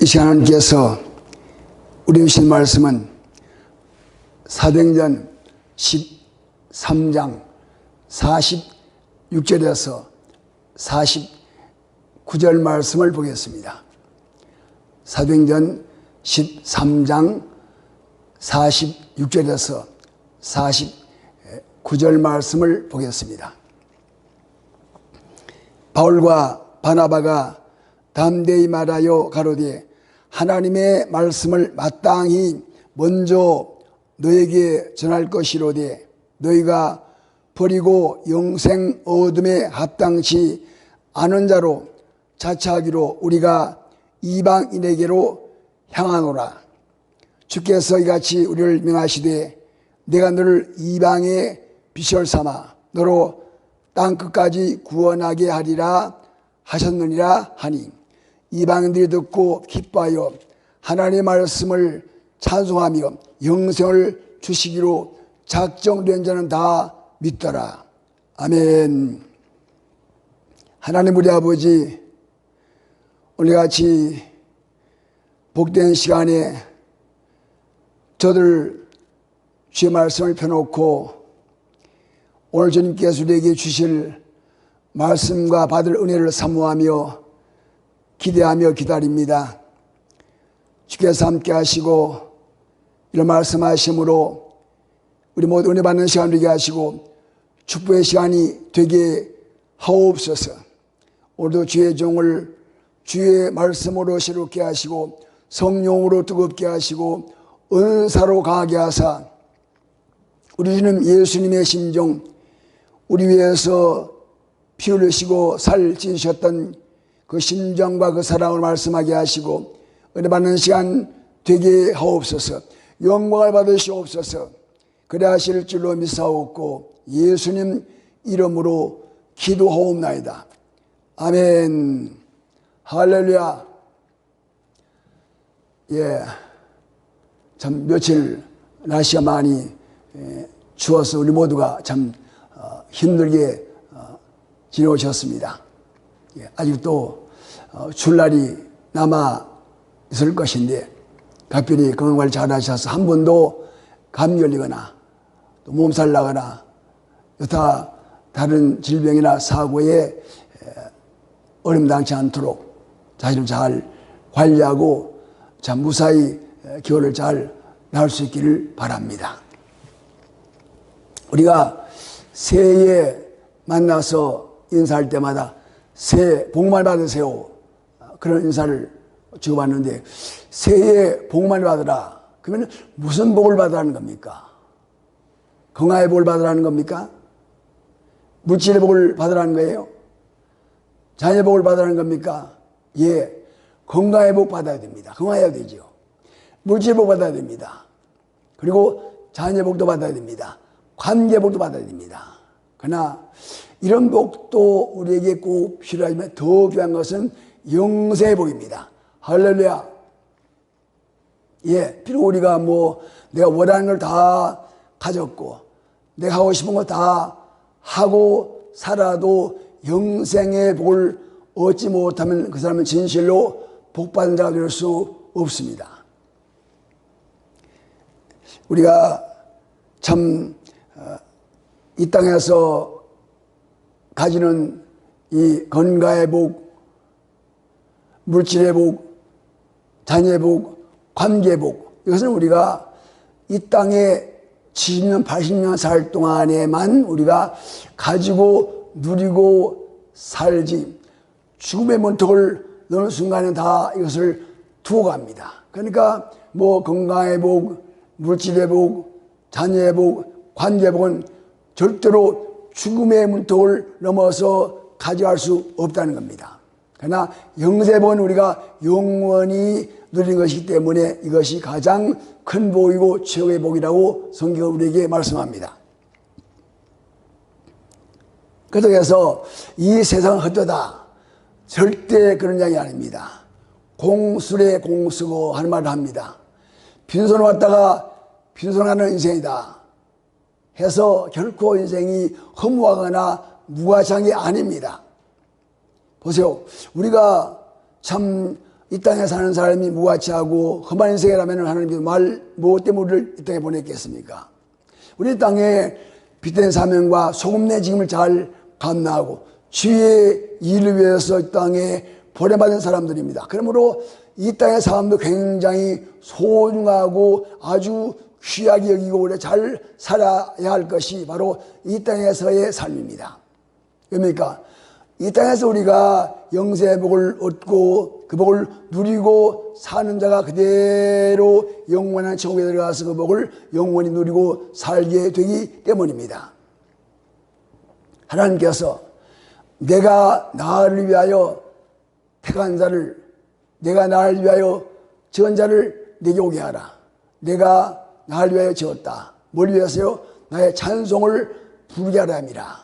이 시간 하나님께서 우리 주신 말씀은 사도행전 13장 46절에서 49절 말씀을 보겠습니다. 사도행전 13장 46절에서 49절 말씀을 보겠습니다. 바울과 바나바가 담대히 말하여 가로되 하나님의 말씀을 마땅히 먼저 너에게 전할 것이로되 너희가 버리고 영생 얻음에 합당치 않은 자로 자처하기로 우리가 이방인에게로 향하노라. 주께서 이같이 우리를 명하시되 내가 너를 이방의 빛을 삼아 너로 땅끝까지 구원하게 하리라 하셨느니라 하니 이방인들이 듣고 기뻐하여 하나님의 말씀을 찬송하며 영생을 주시기로 작정된 자는 다 믿더라. 아멘. 하나님 우리 아버지, 오늘같이 복된 시간에 저들 주의 말씀을 펴놓고 오늘 주님께서 우리에게 주실 말씀과 받을 은혜를 사모하며 기대하며 기다립니다. 주께서 함께 하시고 이런 말씀하심으로 우리 모두 은혜 받는 시간 되게 하시고 축복의 시간이 되게 하옵소서. 오늘도 주의 종을 주의 말씀으로 새롭게 하시고 성령으로 뜨겁게 하시고 은사로 강하게 하사 우리 주님 예수님의 심정, 우리 위해서 피 흘리시고 살 찢으셨던 그 심정과 그 사랑을 말씀하게 하시고 은혜 받는 시간 되게 하옵소서. 영광을 받으시옵소서. 그래 하실 줄로 믿사옵고 예수님 이름으로 기도하옵나이다. 아멘. 할렐루야. 참 며칠 날씨가 많이 추워서 우리 모두가 참 힘들게 지내오셨습니다. 아직도 줄날이 남아 있을 것인데 각별히 건강관리 잘 하셔서 한 번도 감기 걸리거나 또 몸살 나거나 여타 다른 질병이나 사고에 어림당치 않도록 자신을 잘 관리하고 참 무사히 겨울을 잘 나을 수 있기를 바랍니다. 우리가 새해에 만나서 인사할 때마다 새해 복 많이 받으세요. 그런 인사를 주고받는데 새해에 복 많이 받으라. 그러면 무슨 복을 받으라는 겁니까? 건강의 복을 받으라는 겁니까? 물질의 복을 받으라는 거예요? 자녀의 복을 받으라는 겁니까? 예, 건강의 복 받아야 됩니다. 건강해야 되죠. 물질의 복 받아야 됩니다. 그리고 자녀의 복도 받아야 됩니다. 관계의 복도 받아야 됩니다. 그러나 이런 복도 우리에게 꼭 필요하지만 더 귀한 것은 영생의 복입니다. 할렐루야. 예, 비록 우리가 내가 원하는 걸 다 가졌고 내가 하고 싶은 거 다 하고 살아도 영생의 복을 얻지 못하면 그 사람은 진실로 복받은 자가 될 수 없습니다. 우리가 참 이 땅에서 가지는 이 건강의 복, 물질의 복, 자녀의 복, 관계의 복, 이것은 우리가 이 땅에 70년, 80년 살 동안에만 우리가 가지고 누리고 살지 죽음의 문턱을 넣는 순간에 다 이것을 두고 갑니다. 그러니까 건강의 복, 물질의 복, 자녀의 복, 관계의 복은 절대로 죽음의 문턱을 넘어서 가져갈 수 없다는 겁니다. 그러나 영생의 복은 우리가 영원히 누리는 것이기 때문에 이것이 가장 큰 복이고 최고의 복이라고 성경은 우리에게 말씀합니다. 그래서 이 세상은 헛되다. 절대 그런 이야기 아닙니다. 공술에 공쓰고 하는 말을 합니다. 빈손 왔다가 빈손 가는 인생이다 해서 결코 인생이 허무하거나 무가치한 게 아닙니다. 보세요. 우리가 참 이 땅에 사는 사람이 무가치하고 험한 인생이라면 하나님께서 무엇 때문에 우리를 이 땅에 보냈겠습니까? 우리 땅에 빛된 사명과 소금내 직임을 잘 감당하고 주의 일을 위해서 이 땅에 보내받은 사람들입니다. 그러므로 이 땅의 삶도 굉장히 소중하고 아주 귀하게 여기고 우리가 잘 살아야 할 것이 바로 이 땅에서의 삶입니다. 왜입니까? 이 땅에서 우리가 영생의 복을 얻고 그 복을 누리고 사는 자가 그대로 영원한 천국에 들어가서 그 복을 영원히 누리고 살게 되기 때문입니다. 하나님께서 내가 나를 위하여 택한 자를, 내가 나를 위하여 지은 자를 내게 오게 하라. 내가 나를 위하여 지었다. 뭘 위해서요? 나의 찬송을 부르게 하라 함이라.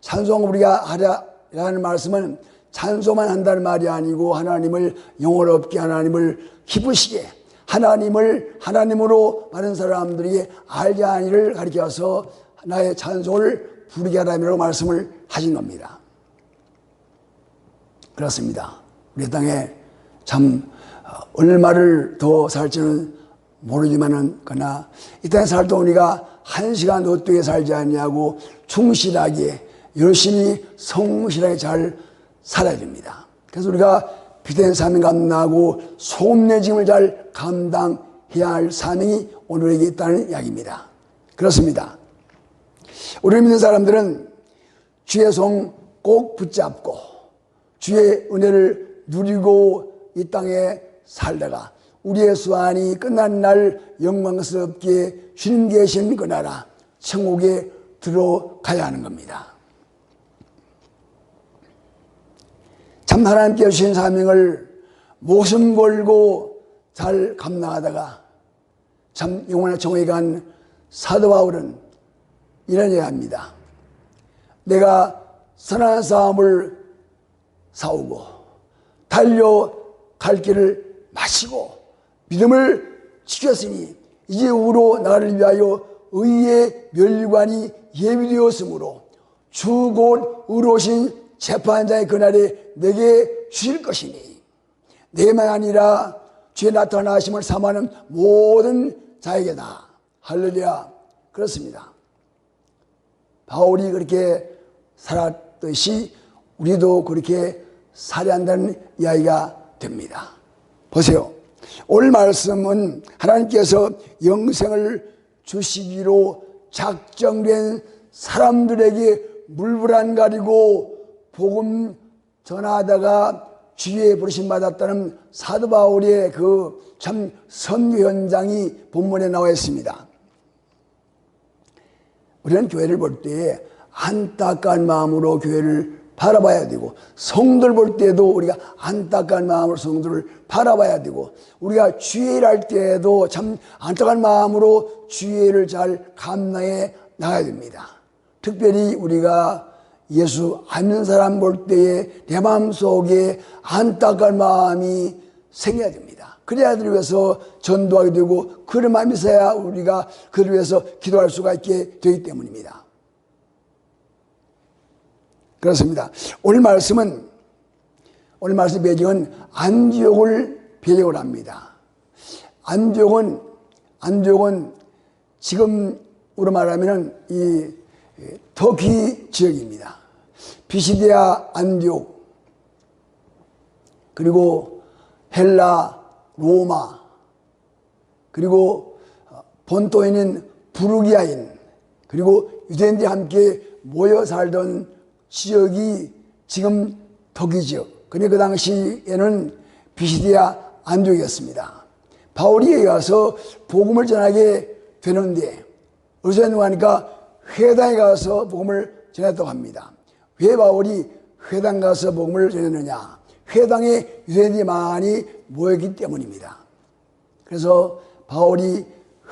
찬송을 우리가 하라라는 말씀은 찬송만 한다는 말이 아니고 하나님을 영원롭게, 하나님을 기쁘시게, 하나님을 하나님으로 많은 사람들이 알게 하는 일을 가리켜서 나의 찬송을 부르게 하라고 말씀을 하신 겁니다. 그렇습니다. 우리 땅에 참 얼마를 더 살지는 모르지만은 그러나 이 땅에 살다 우리가 한 시간 어떻게 살지 않냐고 충실하게 열심히 성실하게 잘 살아야 됩니다. 그래서 우리가 빛된 사명 감당하고 소금내 직임을 잘 감당해야 할 사명이 오늘에게 있다는 이야기입니다. 그렇습니다. 우리 믿는 사람들은 주의 송 꼭 붙잡고 주의 은혜를 누리고 이 땅에 살다가 우리의 수완이 끝난 날 영광스럽게 주님 계신 그 나라 천국에 들어가야 하는 겁니다. 참 하나님께 주신 사명을 목숨 걸고 잘 감당하다가 참 영원한 천국에 간 사도 바울은 이런 얘기합니다. 내가 선한 싸움을 싸우고 달려갈 길을 마치고 믿음을 지켰으니 이제 후로 나를 위하여 의의 멸관이 예비되었으므로 주 곧 의로우신 재판장의 그날에 내게 주실 것이니 내만 아니라 주의 나타나심을 사모하는 모든 자에게다. 할렐루야. 그렇습니다. 바울이 그렇게 살았듯이 우리도 그렇게 살아야 한다는 이야기가 됩니다. 보세요. 오늘 말씀은 하나님께서 영생을 주시기로 작정된 사람들에게 물불안 가리고 복음 전하다가 주의 부르심 받았다는 사도 바울의 그 참 선교 현장이 본문에 나와 있습니다. 우리는 교회를 볼 때 안타까운 마음으로 교회를 바라봐야 되고 성도를 볼 때도 우리가 안타까운 마음으로 성도를 바라봐야 되고 우리가 주의를 할 때에도 참 안타까운 마음으로 주의를 잘 감당해 나가야 됩니다. 특별히 우리가 예수 안 믿는 사람 볼 때에 내 마음속에 안타까운 마음이 생겨야 됩니다. 그래야 그를 위해서 전도하게 되고 그런 마음이 있어야 우리가 그를 위해서 기도할 수가 있게 되기 때문입니다. 그렇습니다. 오늘 말씀 배경은 안디옥을 배경으로 합니다. 안디옥은 지금으로 말하면 이 터키 지역입니다. 피시디아 안디옥, 그리고 헬라, 로마, 그리고 본토에 있는 부르기아인, 그리고 유대인들이 함께 모여 살던 지역이 지금 터키 지역. 근데 그 당시에는 피시디아 안디옥이었습니다. 바울이 가서 복음을 전하게 되는데 어디서 했는가 하니까 회당에 가서 복음을 전했다고 합니다. 왜 바울이 회당 가서 복음을 전했느냐? 회당에 유대인들이 많이 모였기 때문입니다. 그래서 바울이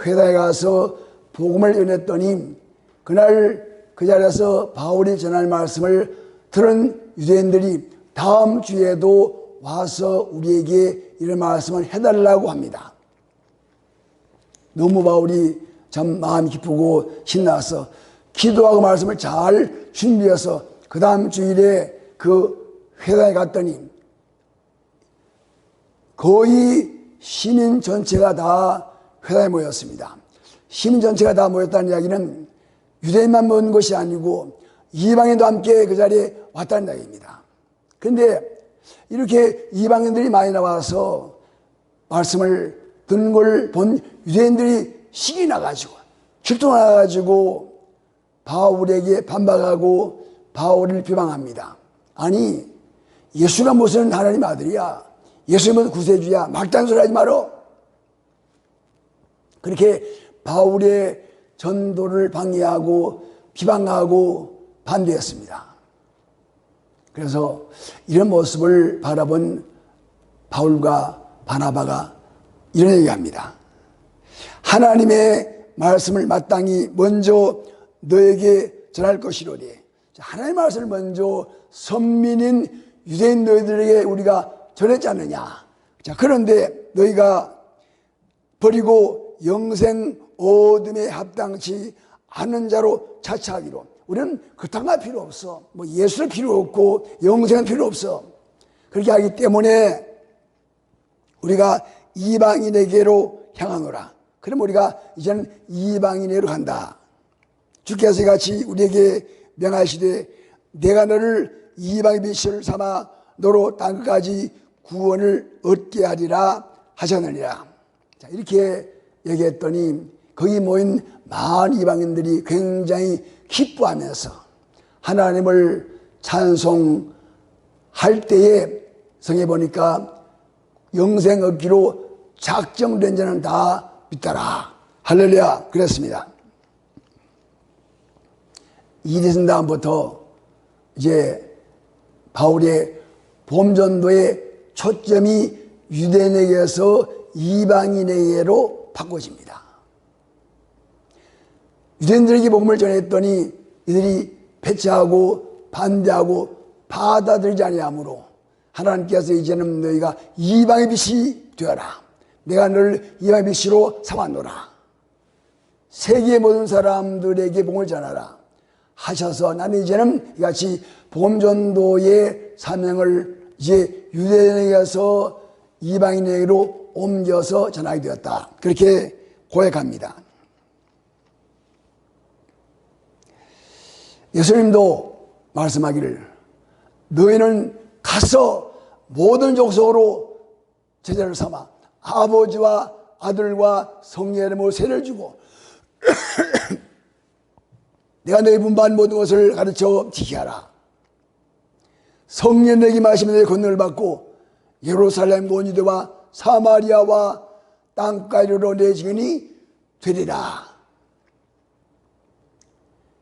회당에 가서 복음을 전했더니 그날 그 자리에서 바울이 전할 말씀을 들은 유대인들이 다음 주에도 와서 우리에게 이런 말씀을 해달라고 합니다. 너무 바울이 참 마음이 기쁘고 신나서 기도하고 말씀을 잘 준비해서 그 다음 주일에 그 회당에 갔더니 거의 시민 전체가 다 회당에 모였습니다. 시민 전체가 다 모였다는 이야기는 유대인만 모인 것이 아니고 이방인도 함께 그 자리에 왔다는 이야기입니다. 그런데 이렇게 이방인들이 많이 나와서 말씀을 듣는 걸 본 유대인들이 신이 나가지고 출동나가지고 바울에게 반박하고 바울을 비방합니다. 아니, 예수가 무슨 하나님 아들이야? 예수님은 구세주야? 막다른 소리 하지 마라. 그렇게 바울의 전도를 방해하고 비방하고 반대했습니다. 그래서 이런 모습을 바라본 바울과 바나바가 이런 얘기합니다. 하나님의 말씀을 마땅히 먼저 너에게 전할 것이로되, 하나님의 말씀을 먼저 선민인 유대인 너희들에게 우리가 전했지 않느냐. 자, 그런데 너희가 버리고 영생 어둠에 합당치 않은 자로 자처하기로. 우리는 그딴 필요 없어. 뭐 예수는 필요 없고 영생은 필요 없어. 그렇게 하기 때문에 우리가 이방인에게로 향하노라. 그럼 우리가 이제는 이방인에게로 간다. 주께서 같이 우리에게 명하시되 내가 너를 이방의 빛을 삼아 너로 땅끝까지 구원을 얻게 하리라 하셨느니라. 자, 이렇게 얘기했더니 거기 모인 많은 이방인들이 굉장히 기뻐하면서 하나님을 찬송할 때에 성에 보니까 영생 얻기로 작정된 자는 다 믿더라. 할렐루야. 그랬습니다. 이대선 다음부터 이제 바울의 복음전도의 초점이 유대인에게서 이방인에게로 바꿔집니다. 유대인들에게 복음을 전했더니 이들이 배척하고 반대하고 받아들이지 아니하므로 하나님께서 이제는 너희가 이방의 빛이 되어라. 내가 너를 이방의 빛으로 삼았노라. 세계의 모든 사람들에게 복음을 전하라 하셔서 나는 이제는 이같이 복음전도의 사명을 이제 유대인에게서 이방인에게로 옮겨서 전하게 되었다. 그렇게 고백합니다. 예수님도 말씀하기를 너희는 가서 모든 족속으로 제자를 삼아 아버지와 아들과 성령의 이름으로 세례를 주고 내가 너희 분반 모든 것을 가르쳐 지키게 하라. 성령 내게 마시면 너희 권능을 받고 예루살렘 온 유대와 사마리아와 땅까지로 내 증인이 되리라.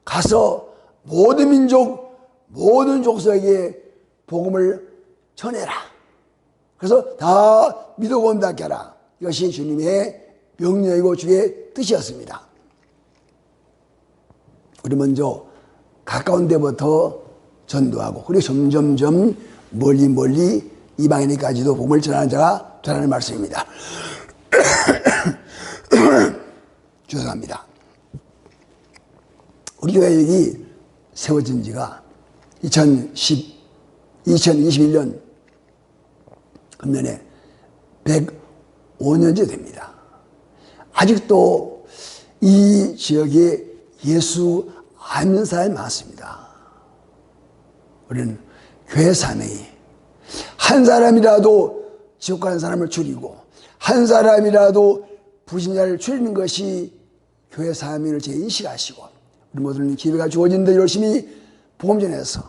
가서 모든 민족 모든 족속에게 복음을 전해라. 그래서 다 믿어 본다게 하라. 이것이 주님의 명령이고 주의 뜻이었습니다. 우리 먼저 가까운 데부터 전도하고 그리고 점점점 멀리 이방인에게까지도 복음을 전하는 자가 되라는 말씀입니다. 죄송합니다. 우리 교회역이 세워진 지가 2021년 금년에 105년째 됩니다. 아직도 이 지역에 예수 안 사람이 많습니다. 우리는 교회 사명이 한 사람이라도 지옥 가는 사람을 줄이고 한 사람이라도 불신자를 줄이는 것이 교회 사명을 제 인식하시고 우리 모두는 기회가 주어진 데 열심히 복음 전해서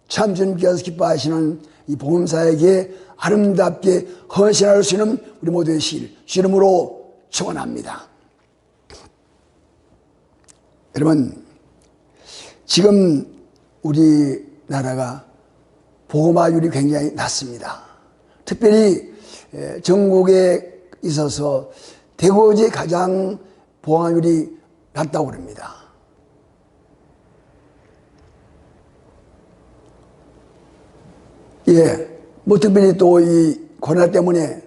참 주님께서 기뻐하시는 이 복음사에게 아름답게 헌신할 수 있는 우리 모두의 실 이름으로 축원합니다. 여러분, 지금 우리나라가 복음화율이 굉장히 낮습니다. 특별히 전국에 있어서 대구지 가장 복음화율이 낮다고 그럽니다. 예, 뭐 특별히 또 이 코로나 때문에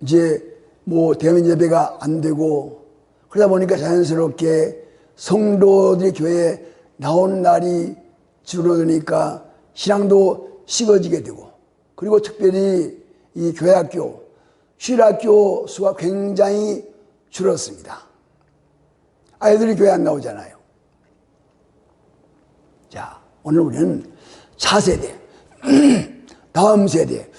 이제 뭐 대면 예배가 안 되고 그러다 보니까 자연스럽게 성도들이 교회에 나오는 날이 줄어드니까 신앙도 식어지게 되고 그리고 특별히 이 교회학교 주일학교 수가 굉장히 줄었습니다. 아이들이 교회 안 나오잖아요. 자, 오늘 우리는 차세대, 다음 세대,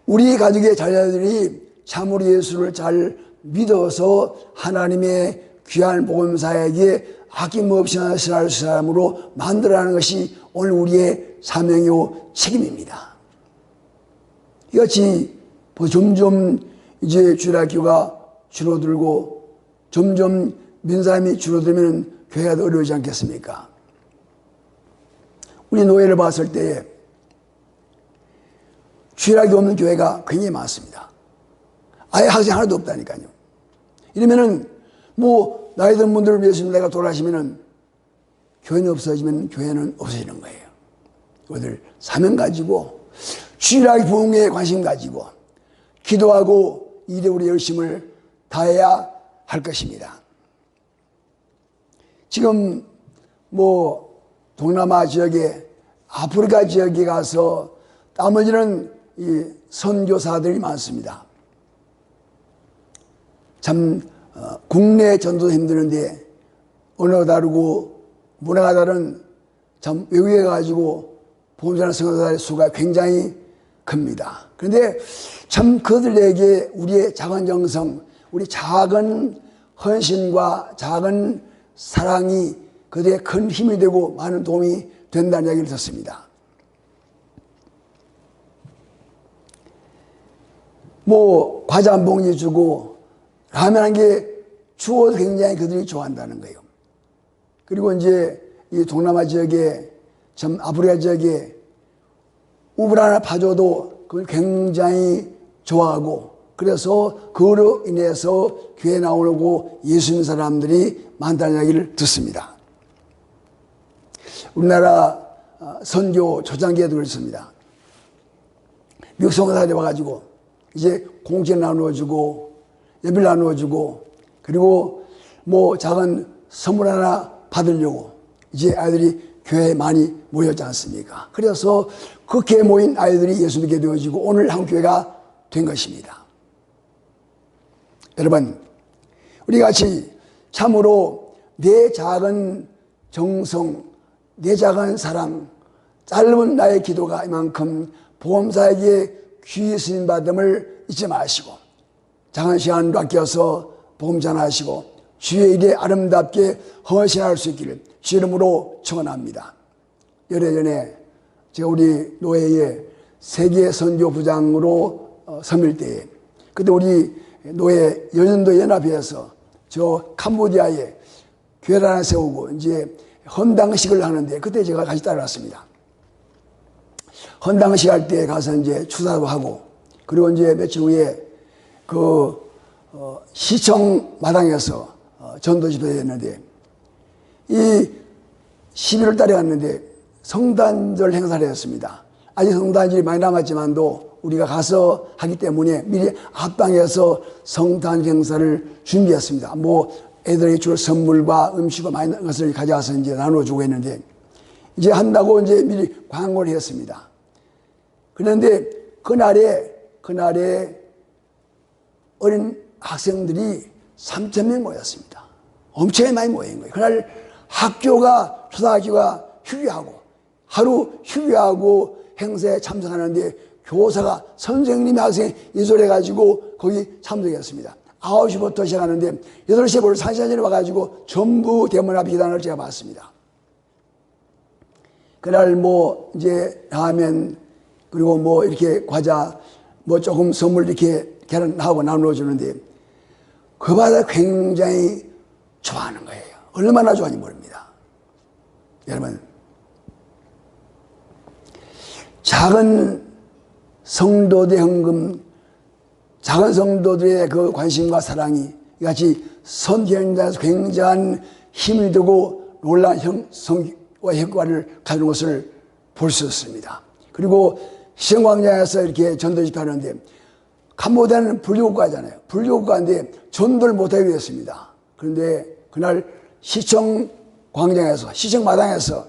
우리 가족의 자녀들이 참으로 예수를 잘 믿어서 하나님의 귀한 복음사에게 아낌없이 신할 사람으로 만들어가는 것이 오늘 우리의 사명이요 책임입니다. 이같이 점점 이제 주일학교가 줄어들고 점점 믿는 사람이 줄어들면 교회가 더 어려우지 않겠습니까? 우리 노예를 봤을 때에 주일학교 없는 교회가 굉장히 많습니다. 아예 학생 하나도 없다니까요. 이러면은 뭐 나이 든 분들을 위해서 내가 돌아가시면은 교회는 없어지면 교회는 없어지는 거예요. 그들 사명 가지고 주일학교 부흥회에 관심 가지고 기도하고 일에 우리 열심을 다해야 할 것입니다. 지금 뭐 동남아 지역에 아프리카 지역에 가서 땀 흘리는 이 선교사들이 많습니다. 참 국내 전도도 힘드는데 언어가 다르고 문화가 다른 참 외국에 가지고 복음전하는 선교사들의 수가 굉장히 큽니다. 그런데 참 그들에게 우리의 작은 정성, 우리 작은 헌신과 작은 사랑이 그들의 큰 힘이 되고 많은 도움이 된다는 이야기를 듣습니다. 뭐 과자 한 봉지 주고 라면 한 개 주어도 굉장히 그들이 좋아한다는 거예요. 그리고 이제 이 동남아 지역에 참 아프리카 지역에 우물 하나 파줘도 그걸 굉장히 좋아하고 그래서 그로 인해서 교회에 나오고 예수 믿는 사람들이 많다는 이야기를 듣습니다. 우리나라 선교 초창기에도 그렇습니다. 미국 선교사들이 와가지고 이제 공채 나누어주고 예배를 나누어주고 그리고 뭐 작은 선물 하나 받으려고 이제 아이들이 교회에 많이 모였지 않습니까? 그래서 그렇게 모인 아이들이 예수 믿게 되어지고 오늘 한국교회가 된 것입니다. 여러분, 우리 같이 참으로 내 작은 정성, 내 작은 사랑, 짧은 나의 기도가 이만큼 보험사에게 귀히 쓰임받음을 잊지 마시고 작은 시간도 아껴서 복음 전하시고 주의 일에 아름답게 헌신할 수 있기를 주 이름으로 축원합니다. 열흘 전에 제가 우리 노예의 세계 선교 부장으로 섬길 때에 그때 우리 노예 연년도 연합회에서 저 캄보디아에 교회를 하나 세우고 이제 헌당식을 하는데 그때 제가 같이 따라갔습니다. 헌당식 할 때 가서 이제 추사도 하고 그리고 이제 며칠 후에 시청 마당에서 전도 집회를 했는데 이 11월 달에 갔는데 성탄절 행사를 했습니다. 아직 성탄절이 많이 남았지만도 우리가 가서 하기 때문에 미리 앞방에서 성탄절 행사를 준비했습니다. 뭐 애들에게 줄 선물과 음식과 많은 것을 가져와서 이제 나눠주고 했는데 이제 한다고 이제 미리 광고를 했습니다. 그런데 그날에 어린 학생들이 3,000명 모였습니다. 엄청 많이 모인 거예요. 그날 학교가, 초등학교가 휴교하고, 하루 휴교하고 행사에 참석하는데 교사가 선생님이 학생 이솔해가지고 거기 참석했습니다. 9시부터 시작하는데 8시에 벌써 1시간 전에 와가지고 전부 대문 앞 기단을 제가 봤습니다. 그날 뭐 이제 라면 그리고 뭐 이렇게 과자 뭐 조금 선물 이렇게 계란하고 나눠주는데 그마다 굉장히 좋아하는 거예요. 얼마나 좋아하는지 모릅니다. 여러분, 작은 성도들의 헌금, 작은 성도들의 그 관심과 사랑이 이같이 선교행자에서 굉장한 힘이 되고 놀라운 성과 효과를 가지는 것을 볼 수 있습니다. 그리고 시청광장에서 이렇게 전도 집회하는데 캄보디아는 불교국가잖아요. 불교국가인데 전도를 못하게 되었습니다. 그런데 그날 시청광장에서 시청마당에서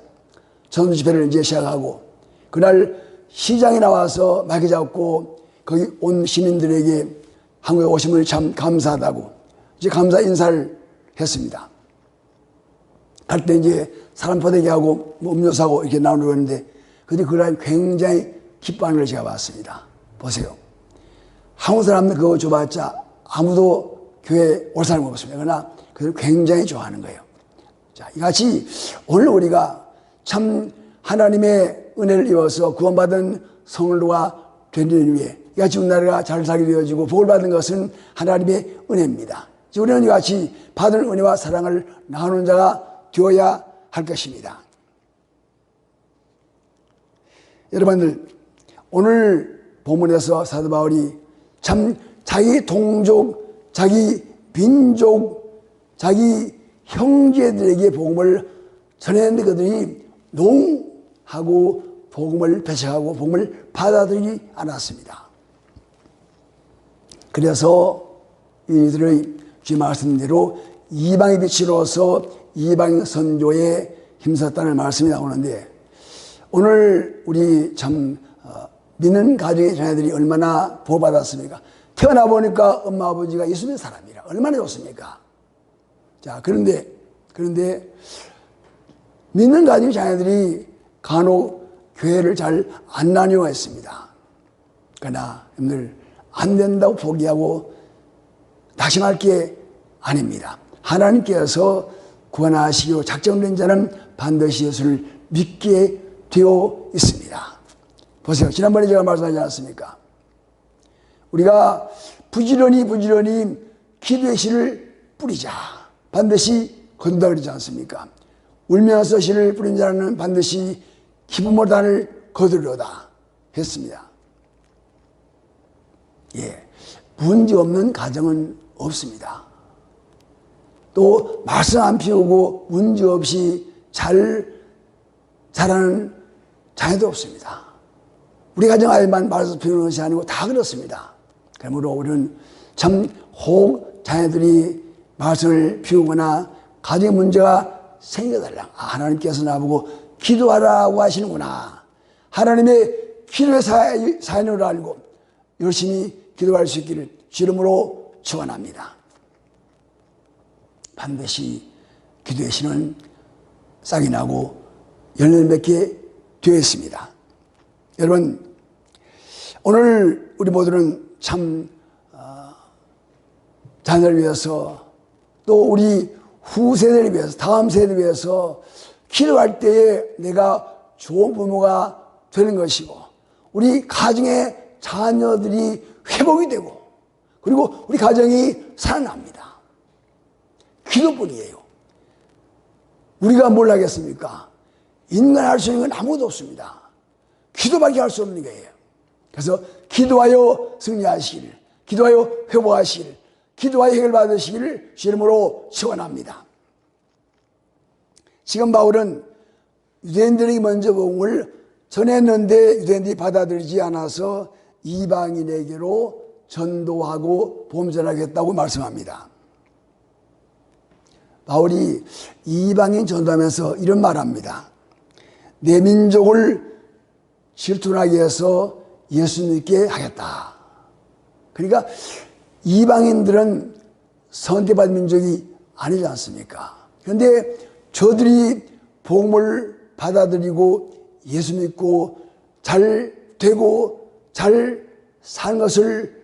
전도 집회를 이제 시작하고 그날 시장에 나와서 마이크 잡고 거기 온 시민들에게 한국에 오신 분이 참 감사하다고 이제 감사 인사를 했습니다. 갈 때 이제 사람 포대기하고 뭐 음료사하고 이렇게 나누고 있는데 그들이 그걸 굉장히 기뻐하는 걸 제가 봤습니다. 보세요. 한국 사람들 그거 줘봤자 아무도 교회에 올 사람이 없습니다. 그러나 그들 굉장히 좋아하는 거예요. 자, 이같이 오늘 우리가 참 하나님의 은혜를 입어서 구원받은 성도가 되는 위해 이같이 우리나라가 잘 살게 되어지고 복을 받은 것은 하나님의 은혜입니다. 우리는 이같이 받은 은혜와 사랑을 나누는 자가 되어야 할 것입니다. 여러분들, 오늘 본문에서 사도 바울이 참 자기 동족, 자기 민족, 자기 형제들에게 복음을 전했는데 그들이 농하고 복음을 배척하고 복음을 받아들이지 않았습니다. 그래서 이들의 주의 말씀대로 이방의 빛으로서 이방 선교에 힘썼다는 말씀이 나오는데 오늘 우리 참 믿는 가정의 자녀들이 얼마나 보호받았습니까? 태어나 보니까 엄마 아버지가 예수 믿는 사람이라 얼마나 좋습니까? 자, 그런데 믿는 가정의 자녀들이 간혹 교회를 잘 안 다녀왔습니다. 그러나 여러분들 안 된다고 포기하고 낙심할 게 아닙니다. 하나님께서 구원하시기로 작정된 자는 반드시 예수를 믿게 되어 있습니다. 보세요. 지난번에 제가 말씀하지 않았습니까? 우리가 부지런히 기도의 씨를 뿌리자. 반드시 거둔다 그러지 않습니까? 울면서 씨를 뿌린 자는 반드시 기쁨의 단을 거두려다 했습니다. 예, 문제 없는 가정은 없습니다. 또 말씀 안 피우고 문제 없이 자라는 자녀도 없습니다. 우리 가정 아이만 말씀 피우는 것이 아니고 다 그렇습니다. 그러므로 우리는 참 혹 자녀들이 말씀을 피우거나 가정에 문제가 생겨달라. 하나님께서 나보고 기도하라고 하시는구나. 하나님의 기도의 사연을 알고 열심히 기도할 수 있기를 주름으로 축원합니다. 반드시 기도의 씨는 싹이 나고 열매 맺게 되어 있습니다. 여러분, 오늘 우리 모두는 참 자녀를 위해서 또 우리 후세대를 위해서 다음 세대를 위해서 기도할 때에 내가 좋은 부모가 되는 것이고 우리 가정의 자녀들이 회복이 되고 그리고 우리 가정이 살아납니다. 기도뿐이에요. 우리가 뭘 하겠습니까? 인간 할 수 있는 건 아무것도 없습니다. 기도밖에 할 수 없는 거예요. 그래서 기도하여 승리하시기를, 기도하여 회복하시기를, 기도하여 해결받으시기를 주님으로 축원합니다. 지금 바울은 유대인들에게 먼저 복음을 전했는데 유대인들이 받아들이지 않아서 이방인에게로 전도하고 복음 전하겠다고 말씀합니다. 바울이 이방인 전도하면서 이런 말합니다. 내 민족을 질투나게 해서 예수 믿게 하겠다. 그러니까 이방인들은 선택받은 민족이 아니지 않습니까? 그런데 저들이 복음을 받아들이고 예수 믿고 잘 되고 잘 사는 것을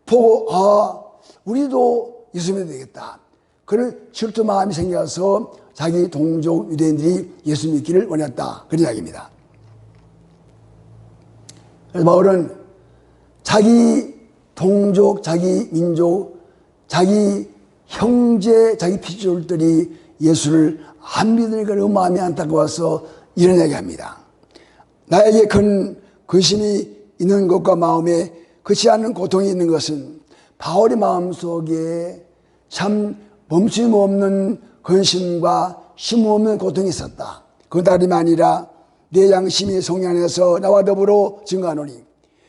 보고 우리도 예수 믿어야 되겠다. 그런 질투 마음이 생겨서 자기 동족 유대인들이 예수 믿기를 원했다. 그런 이야기입니다. 그래서 바울은 자기 동족, 자기 민족, 자기 형제, 자기 피조들이 예수를 안 믿으니까 그 마음이 안타까워서 이런 얘기합니다. 나에게 큰 근심이 있는 것과 마음에 그치 않는 고통이 있는 것은 바울의 마음속에 참 멈춤 없는 근심과 쉼 없는 고통이 있었다. 그 다름이 아니라 내 양심이 성령 안에서 나와 더불어 증거하노니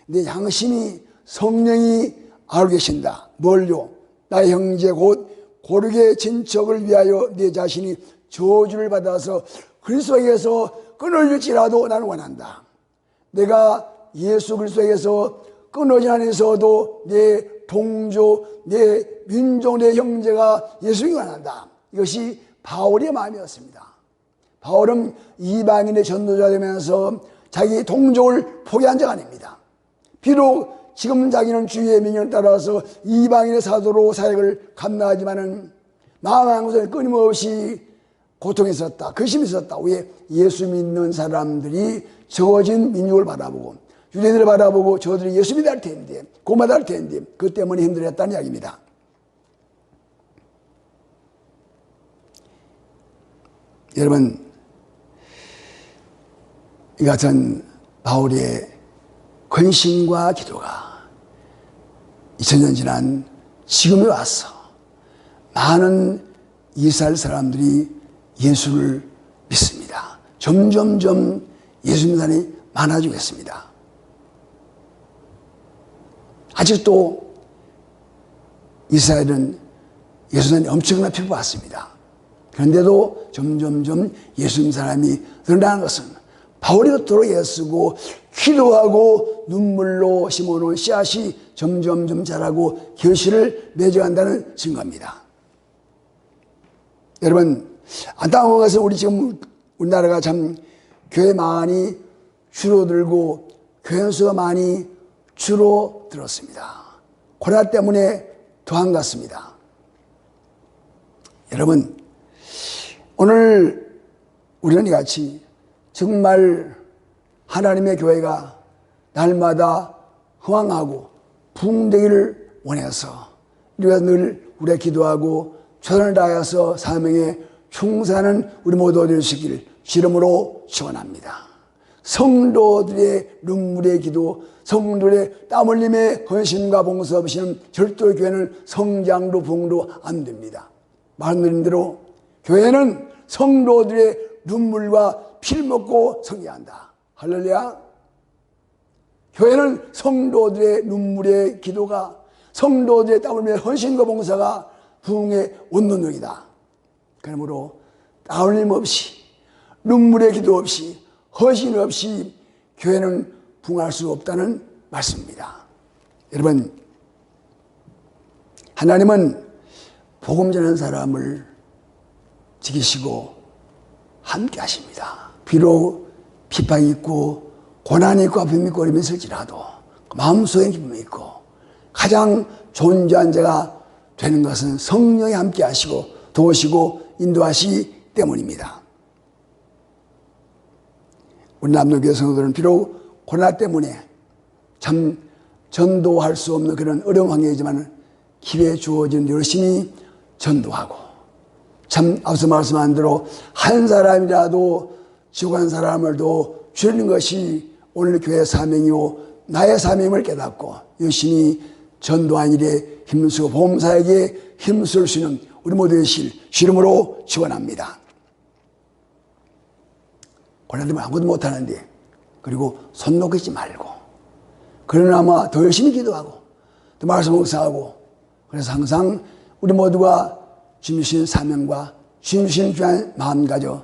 내 양심이 성령이 알고 계신다. 뭘요? 나의 형제 곧 고르게 친척을 위하여 내 자신이 저주를 받아서 그리스도에게서 끊어질지라도 나는 원한다. 내가 예수 그리스도에게서 끊어진 안에서도 내 동조, 내 민족, 내 형제가 예수님을 원한다. 이것이 바울의 마음이었습니다. 바울은 이방인의 전도자 되면서 자기 동족을 포기한 자가 아닙니다. 비록 지금 자기는 주의 명령을 따라서 이방인의 사도로 사역을 감당하지만은 마음 한구석에 끊임없이 고통이 있었다. 근심이 있었다. 왜? 예수 믿는 사람들이 적어진 민족을 바라보고 유대인들을 바라보고 저들이 예수 믿어야 할 텐데 고마다 할 텐데 그 때문에 힘들었다는 이야기입니다. 여러분, 이 같은 바울의 근심과 기도가 2000년 지난 지금에 와서 많은 이스라엘 사람들이 예수를 믿습니다. 점점점 예수 믿는 사람이 많아지고 있습니다. 아직도 이스라엘은 예수 믿는 사람이 엄청난 피부를 받습니다. 그런데도 점점점 예수 믿는 사람이 늘어나는 것은 바울이 그토록 애쓰고 기도하고 눈물로 심어놓은 씨앗이 점점점 자라고 결실을 맺어간다는 증거입니다. 여러분, 안타까운 것은 우리 지금 우리나라가 참 교회 많이 줄어들고 교회 수가 많이 줄어들었습니다. 코로나 때문에 더한 것 같습니다. 여러분, 오늘 우리는 이같이 정말 하나님의 교회가 날마다 흥황하고 부흥되기를 원해서 우리가 늘 우리가 기도하고 최선을 다하여서 사명에 충성하는 우리 모두 되시길 주름으로 축원합니다. 성도들의 눈물의 기도, 성도들의 땀 흘림의 헌신과 봉사 없이는 절대로 교회는 성장도 부흥도 안 됩니다. 말씀드린 대로 교회는 성도들의 눈물과 피를 먹고 성장한다. 할렐루야. 교회는 성도들의 눈물의 기도가, 성도들의 땀 흘림의 헌신과 봉사가 부흥의 원동력이다. 그러므로 땀 흘림 없이, 눈물의 기도 없이, 헌신 없이 교회는 부흥할 수 없다는 말씀입니다. 여러분, 하나님은 복음 전하는 사람을 지키시고 함께 하십니다. 비록 비판이 있고 고난이 있고 아픔이 있고 어려움이 있을지라도 마음속에 기쁨이 있고 가장 존재한 자가 되는 것은 성령이 함께 하시고 도우시고 인도하시기 때문입니다. 우리 남노교회 성도들은 비록 코로나 때문에 참 전도할 수 없는 그런 어려운 환경이지만 기회에 주어진 열심히 전도하고 참 앞서 말씀한 대로 한 사람이라도 죽은 사람을 더 줄이는 것이 오늘 교회의 사명이요 나의 사명을 깨닫고 열심히 전도한 일에 힘쓰고 보험사에게 힘쓸 수 있는 우리 모두 되실 주름으로 축원합니다. 고난되면 아무것도 못하는데 그리고 손 놓지 말고 그러나마 더 열심히 기도하고 또 말씀 묵상하고 그래서 항상 우리 모두가 주님 주신 사명과 주님 주신 귀한 마음 가져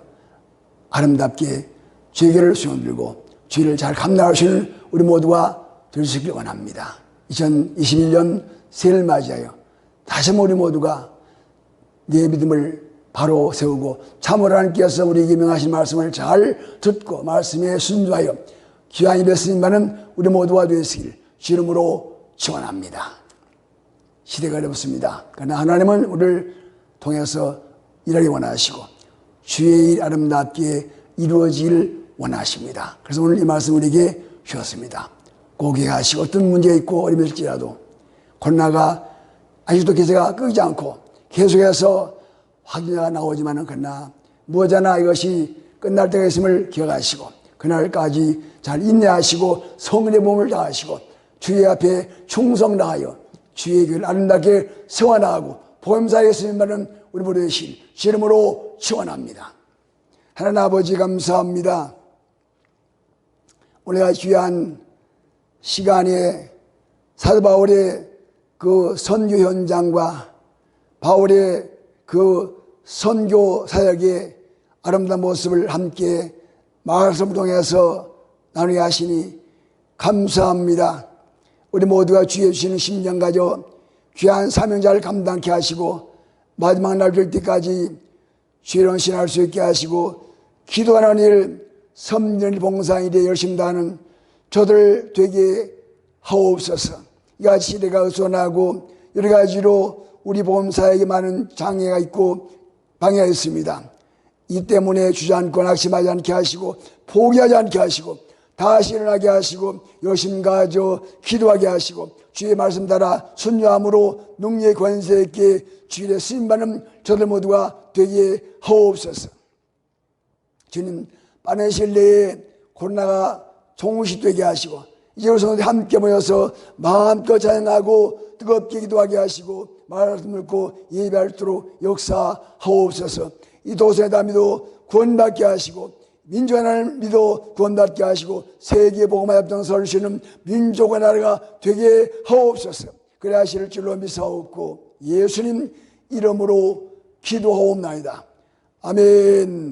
아름답게 주의 길을 수용 들고 주의를 잘 감당할 수 있는 우리 모두가 될 수 있길 원합니다. 2021년 새해를 맞이하여 다시 한번 우리 모두가 내 믿음을 바로 세우고 참으로 하나님께서 우리에게 명하신 말씀을 잘 듣고 말씀에 순종하여 귀한 입에 쓰임받는 우리 모두가 되시길 주름으로 축원합니다. 시대가 어렵습니다. 그러나 하나님은 우리를 통해서 일하기 원하시고 주의 일 아름답게 이루어질 원하십니다. 그래서 오늘 이 말씀 우리에게 주셨습니다. 고개하시고 어떤 문제가 있고 어려움이 있을지라도 코로나가 아직도 기세가 끄지 않고 계속해서 확진자가 나오지만은 그러나 무엇하나 이것이 끝날 때가 있음을 기억하시고 그날까지 잘 인내하시고 성령의 몸을 다하시고 주의 앞에 충성 다하여 주의 교회를 아름답게 세워나가고 복음사에 쓰임받는 우리 모두 되실 주 이름으로 축원합니다. 하나님 아버지 감사합니다. 오늘 귀한 시간에 사도 바울의 그 선교 현장과 바울의 그 선교 사역의 아름다운 모습을 함께 말씀을 통해서 나누게 하시니 감사합니다. 우리 모두가 주의 주시는 심령 가져 귀한 사명자를 감당케 하시고 마지막 날 뵐 때까지 주의 헌신할 수 있게 하시고 기도하는 일, 섬기는 일, 봉사하는 일에 열심히 다하는 저들 되게 하옵소서. 이같이 시대가 어수선하고 여러 가지로 우리 보험사에게 많은 장애가 있고 방해가 있습니다. 이 때문에 주저앉고 낙심하지 않게 하시고 포기하지 않게 하시고 다시 일어나게 하시고 열심 가져 기도하게 하시고 주의 말씀 따라 순종함으로 능력의 권세 있게 주의 쓰임받는 저들 모두가 되게 하옵소서. 주님, 빠른 시일 내에 코로나가 종식되게 하시고 이제 우리 성도들이 함께 모여서 마음껏 찬양하고 뜨겁게 기도하게 하시고 말씀 듣고 예배할 수 있도록 역사하옵소서. 이 도성의 담이도 구원받게 하시고 민족 하나를 믿어 구원받게 하시고 세계 복음화 협정서를 쉬는 민족의 나라가 되게 하옵소서. 그래 하실 줄로 믿사옵고 예수님 이름으로 기도하옵나이다. 아멘.